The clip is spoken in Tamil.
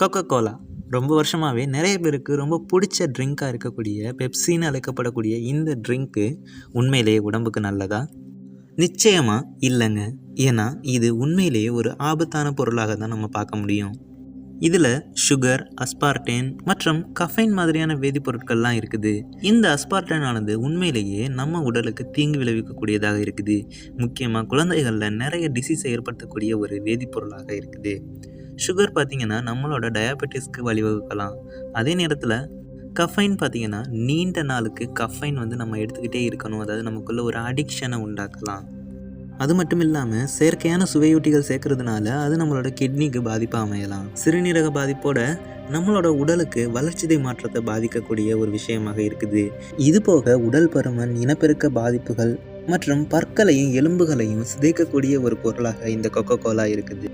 கொக்கோ கோலா ரொம்ப வருஷமாகவே நிறைய பேருக்கு ரொம்ப பிடிச்ச ட்ரிங்காக இருக்கக்கூடிய பெப்சின்னு அழைக்கப்படக்கூடிய இந்த ட்ரிங்க்கு உண்மையிலேயே உடம்புக்கு நல்லதா? நிச்சயமாக இல்லைங்க. ஏன்னா இது உண்மையிலேயே ஒரு ஆபத்தான பொருளாக தான் நம்ம பார்க்க முடியும். இதில் சுகர், அஸ்பார்டேன் மற்றும் கஃபைன் மாதிரியான வேதிப்பொருட்கள்லாம் இருக்குது. இந்த அஸ்பார்டேன் ஆனது உண்மையிலேயே நம்ம உடலுக்கு தீங்கு விளைவிக்கக்கூடியதாக இருக்குது. முக்கியமாக குழந்தைகளில் நிறைய டிசீஸை ஏற்படுத்தக்கூடிய ஒரு வேதிப்பொருளாக இருக்குது. சுகர் பார்த்திங்கன்னா நம்மளோட டயாபெட்டிஸ்க்கு வழிவகுக்கலாம். அதே நேரத்தில் கஃபைன் பார்த்திங்கன்னா நீண்ட நாளுக்கு கஃபைன் நம்ம எடுத்துக்கிட்டே இருக்கணும். அதாவது நமக்குள்ள ஒரு அடிக்ஷனை உண்டாக்கலாம். அது மட்டும் இல்லாமல் செயற்கையான சுவையூட்டிகள் சேர்க்கறதுனால அது நம்மளோட கிட்னிக்கு பாதிப்பாக அமையலாம். சிறுநீரக பாதிப்போட நம்மளோட உடலுக்கு வளர்ச்சிதை மாற்றத்தை பாதிக்கக்கூடிய ஒரு விஷயமாக இருக்குது. இது போக உடல் பருமன், இனப்பெருக்க பாதிப்புகள் மற்றும் பற்களையும் எலும்புகளையும் சிதைக்கக்கூடிய ஒரு பொருளாக இந்த கொக்கோ கோலா இருக்குது.